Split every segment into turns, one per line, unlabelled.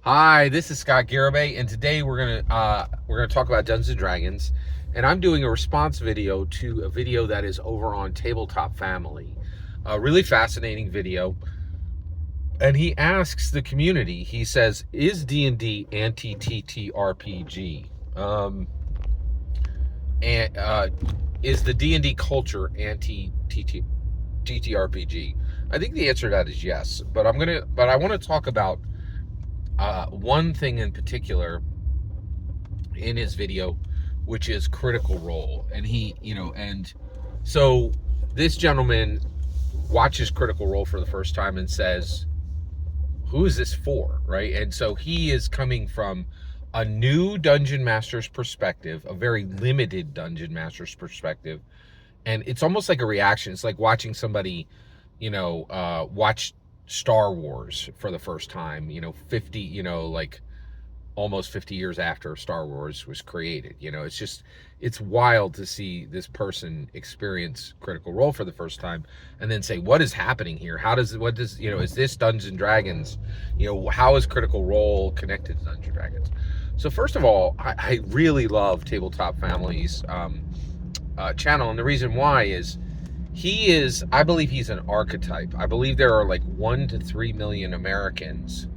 Hi, this is Scott Garibay, and today we're gonna talk about Dungeons and Dragons, and I'm doing a response video to a video that is over on Tabletop Family, a really fascinating video. And he asks the community. He says, "Is D&D anti-TTRPG? And is the D&D culture anti-TTRPG?" I think the answer to that is yes, but I want to talk about one thing in particular in his video, which is Critical Role. And so this gentleman watches Critical Role for the first time and says, who is this for, right? And so he is coming from a new dungeon master's perspective, a very limited dungeon master's perspective, and it's almost like a reaction. It's like watching somebody, watch Star Wars for the first time, 50, like almost 50 years after Star Wars was created. It's wild to see this person experience Critical Role for the first time and then say, what is happening here? Is this Dungeons and Dragons? How is Critical Role connected to Dungeons and Dragons? So first of all, I really love Tabletop Family's channel. And the reason why is I believe he's an archetype. I believe there are like 1 to 3 million Americans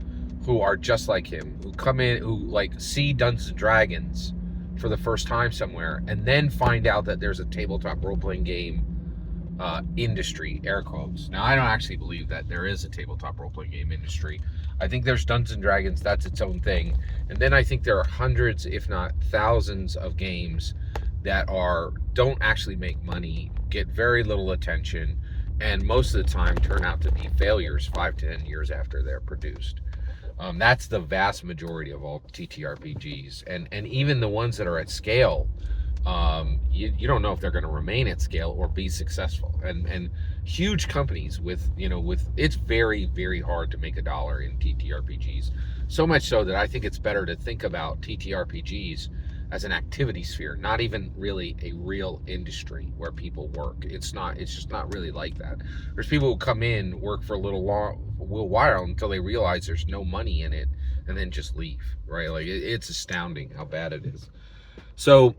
who are just like him, who come in, who like see Dungeons and Dragons for the first time somewhere, and then find out that there's a tabletop role-playing game industry, air quotes. Now, I don't actually believe that there is a tabletop role-playing game industry. I think there's Dungeons and Dragons, that's its own thing. And then I think there are hundreds, if not thousands, of games that don't actually make money, get very little attention, and most of the time turn out to be failures 5 to 10 years after they're produced. That's the vast majority of all TTRPGs, and even the ones that are at scale, you don't know if they're going to remain at scale or be successful. And huge companies with it's very, very hard to make a dollar in TTRPGs. So much so that I think it's better to think about TTRPGs as an activity sphere, not even really a real industry where people work. It's just not really like that. There's people who come in, work for a little while until they realize there's no money in it, and then just leave, right? Like it's astounding how bad it is. So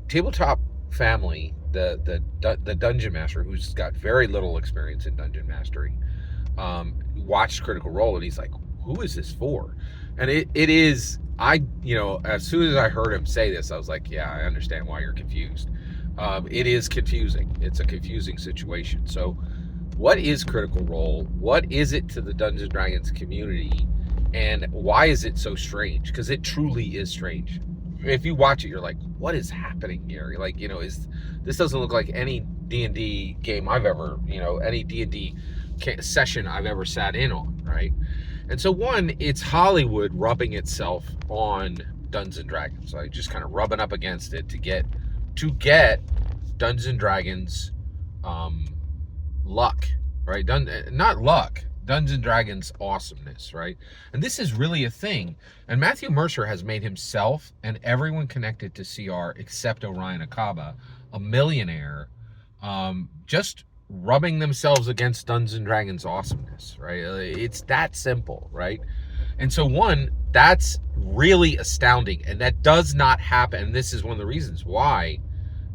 Tabletop Family, the dungeon master, who's got very little experience in dungeon mastering, watched Critical Role, and he's like, who is this for? And it is, as soon as I heard him say this, I was like, yeah, I understand why you're confused. It is confusing. It's a confusing situation. So what is Critical Role? What is it to the Dungeons & Dragons community? And why is it so strange? Because it truly is strange. If you watch it, you're like, what is happening here? You're like, this doesn't look like any D&D game I've ever, any D&D session I've ever sat in on, right? And so one, it's Hollywood rubbing itself on Dungeons and Dragons, like just kind of rubbing up against it to get Dungeons and Dragons luck, right? Not luck, Dungeons and Dragons awesomeness, right? And this is really a thing. And Matthew Mercer has made himself and everyone connected to CR except Orion Akaba a millionaire, just rubbing themselves against Dungeons and Dragons awesomeness, right? It's that simple, right? And so one, that's really astounding, and that does not happen. And this is one of the reasons why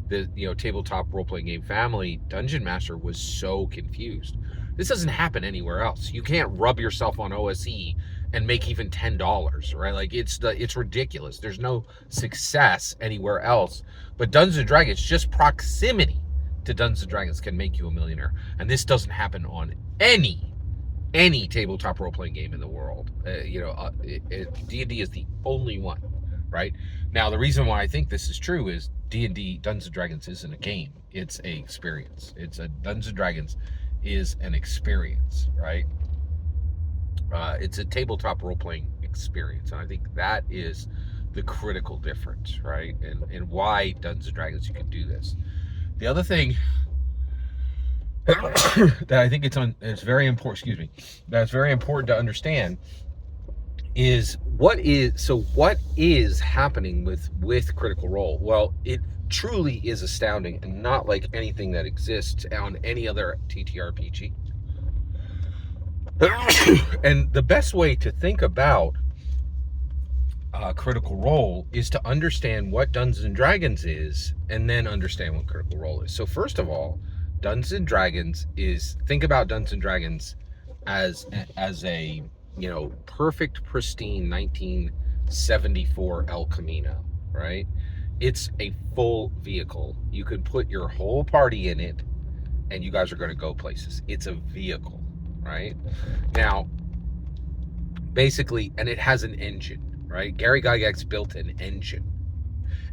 the tabletop role-playing game family dungeon master was so confused. This doesn't happen anywhere else. You can't rub yourself on OSE and make even $10, right? Like it's ridiculous. There's no success anywhere else. But Dungeons and Dragons, just proximity to Dungeons and Dragons can make you a millionaire, and this doesn't happen on any tabletop role-playing game in the world. D&D is the only one, right? Now, the reason why I think this is true is D&D, Dungeons and Dragons, isn't a game. It's a experience. Dungeons and Dragons is an experience, right? It's a tabletop role-playing experience, and I think that is the critical difference, right? And why Dungeons and Dragons you can do this. The other thing that I think it's very important, that's very important to understand is what is happening with Critical Role. Well, it truly is astounding and not like anything that exists on any other TTRPG. And the best way to think about Critical Role is to understand what Dungeons and Dragons is, and then understand what Critical Role is. So first of all, Dungeons and Dragons is, think about Dungeons and Dragons as a, you know, perfect, pristine 1974 El Camino, right? It's a full vehicle. You can put your whole party in it, and you guys are going to go places. It's a vehicle, right? Now, basically, and it has an engine, right? Gary Gygax built an engine.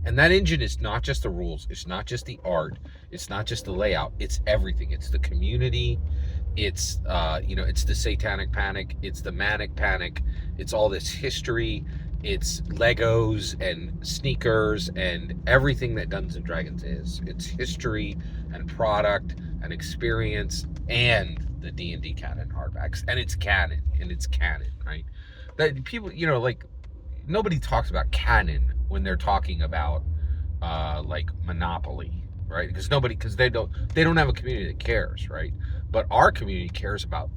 And that engine is not just the rules, it's not just the art, it's not just the layout, it's everything. It's the community, it's you know, it's the satanic panic, it's the manic panic, it's all this history, it's Legos and sneakers and everything that Dungeons and Dragons is. It's history and product and experience and the D&D canon hardbacks. And it's canon, right? That people, you know, like, nobody talks about canon when they're talking about like Monopoly, right? Because they don't have a community that cares, right? But our community cares about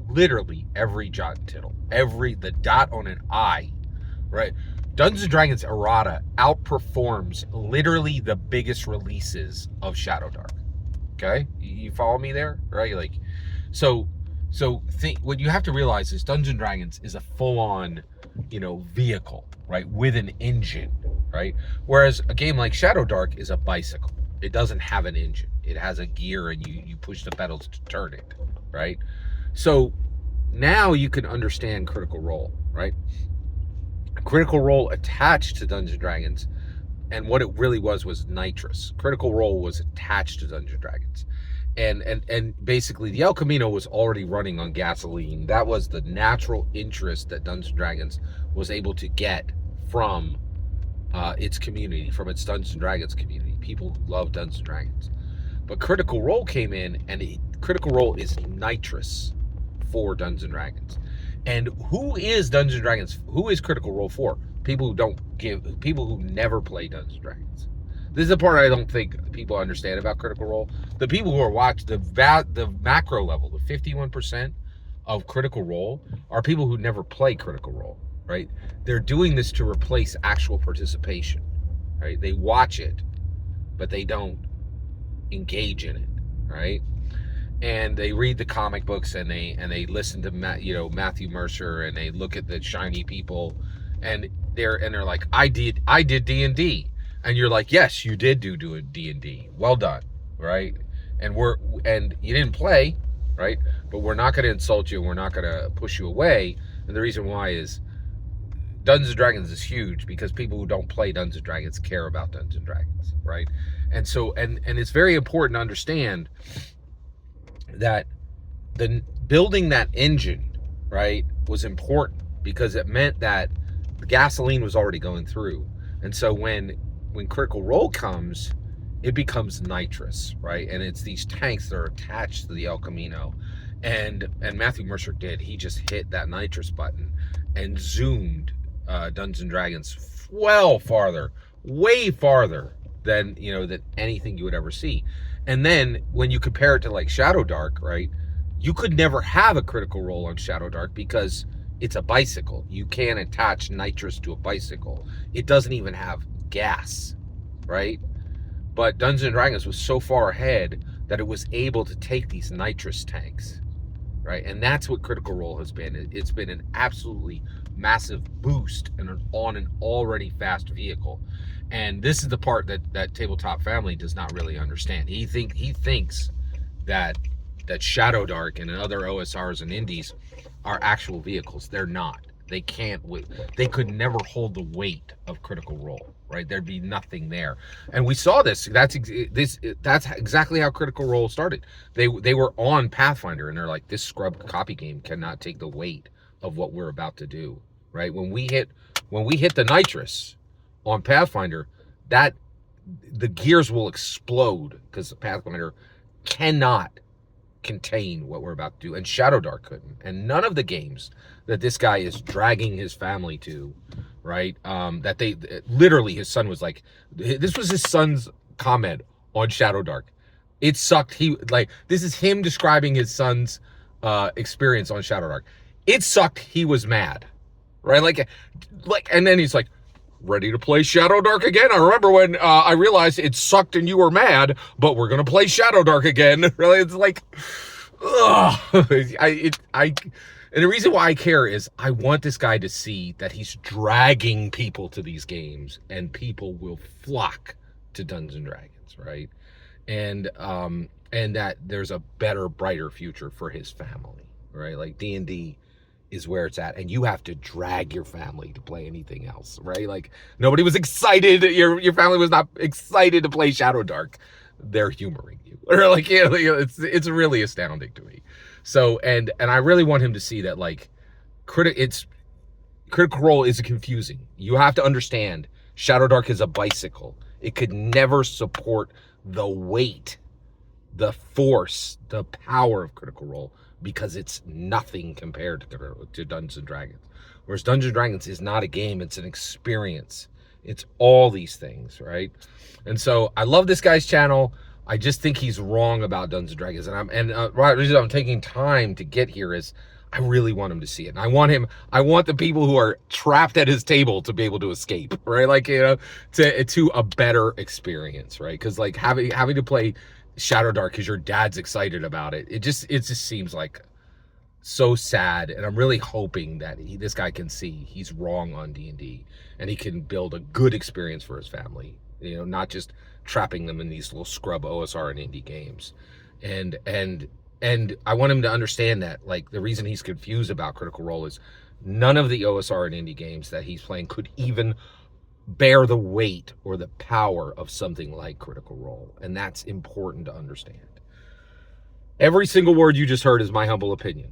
literally every jot and tittle, the dot on an I, right? Dungeons and Dragons errata outperforms literally the biggest releases of Shadowdark. Okay, you follow me there, right? Like, so what you have to realize is Dungeons and Dragons is a full-on, you know, vehicle, right, with an engine, right? Whereas a game like Shadowdark is a bicycle. It doesn't have an engine. It has a gear, and you push the pedals to turn it, right? So now you can understand Critical Role, right? Critical Role attached to Dungeons and Dragons, and what it really was nitrous. Critical Role was attached to Dungeons and Dragons. And basically the El Camino was already running on gasoline. That was the natural interest that Dungeons and Dragons was able to get from its community, from its Dungeons and Dragons community. People love Dungeons and Dragons. But Critical Role came in, and Critical Role is nitrous for Dungeons and Dragons. And who is Dungeons and Dragons? Who is Critical Role for? People who never play Dungeons and Dragons. This is the part I don't think people understand about Critical Role. The people who are watching the macro level, the 51% of Critical Role are people who never play Critical Role, right? They're doing this to replace actual participation, right? They watch it, but they don't engage in it, right? And they read the comic books, and they listen to Matthew Mercer, and they look at the shiny people, and they're like, I did D&D. And you're like, yes, you did do a D&D. Well done, right? And you didn't play, right? But we're not going to insult you. We're not going to push you away. And the reason why is Dungeons and Dragons is huge, because people who don't play Dungeons and Dragons care about Dungeons and Dragons, right? And so, and it's very important to understand that building that engine, right, was important, because it meant that the gasoline was already going through. And so when Critical Role comes, it becomes nitrous, right? And it's these tanks that are attached to the El Camino. And Matthew Mercer he just hit that nitrous button and zoomed Dungeons and Dragons way farther than anything you would ever see. And then when you compare it to like Shadowdark, right? You could never have a Critical Role on Shadowdark because it's a bicycle. You can't attach nitrous to a bicycle. It doesn't even have gas, right? But Dungeons and Dragons was so far ahead that it was able to take these nitrous tanks, right? And that's what Critical Role has been. It's been an absolutely massive boost on an already fast vehicle. And this is the part that Tabletop Family does not really understand. He thinks that Shadowdark and other OSRs and indies are actual vehicles. They're not. They can't. They could never hold the weight of Critical Role, right? There'd be nothing there. And we saw this. That's exactly how Critical Role started. They were on Pathfinder, and they're like, this scrub copy game cannot take the weight of what we're about to do, right? When we hit the nitrous on Pathfinder, that the gears will explode, because Pathfinder cannot contain what we're about to do, and Shadowdark couldn't. And none of the games that this guy is dragging his family to, right, that they literally, his son was like, this was his son's comment on Shadowdark, it sucked. This is him describing his son's experience on Shadowdark. It sucked. He was mad, right? And then he's like, ready to play Shadowdark again? I remember when I realized it sucked and you were mad, but we're gonna play Shadowdark again. Really, it's like, ugh. And the reason why I care is I want this guy to see that he's dragging people to these games, and people will flock to Dungeons and Dragons, right? And that there's a better, brighter future for his family, right? Like D&D is where it's at, and you have to drag your family to play anything else, right? Like nobody was excited. Your family was not excited to play Shadowdark. They're humoring you, or like, you know, it's really astounding to me. So and I really want him to see that like Critical Role is confusing. You have to understand Shadowdark is a bicycle. It could never support the weight, the force, the power of Critical Role, because it's nothing compared to Dungeons and Dragons. Whereas Dungeons and Dragons is not a game, it's an experience. It's all these things, right? And so I love this guy's channel. I just think he's wrong about Dungeons and Dragons. And the reason I'm taking time to get here is I really want him to see it. And I want the people who are trapped at his table to be able to escape, right? Like, you know, to a better experience, right? Because like having to play Shadowdark because your dad's excited about it, it just seems like so sad. And I'm really hoping that this guy can see he's wrong on D&D, and he can build a good experience for his family, you know, not just trapping them in these little scrub OSR and indie games. And I want him to understand that like the reason he's confused about Critical Role is none of the OSR and indie games that he's playing could even bear the weight or the power of something like Critical Role. And that's important to understand. Every single word you just heard is my humble opinion.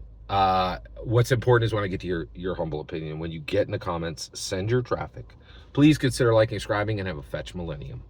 What's important is when I get to your humble opinion. When you get in the comments, send your traffic. Please consider liking, subscribing, and have a fetch millennium.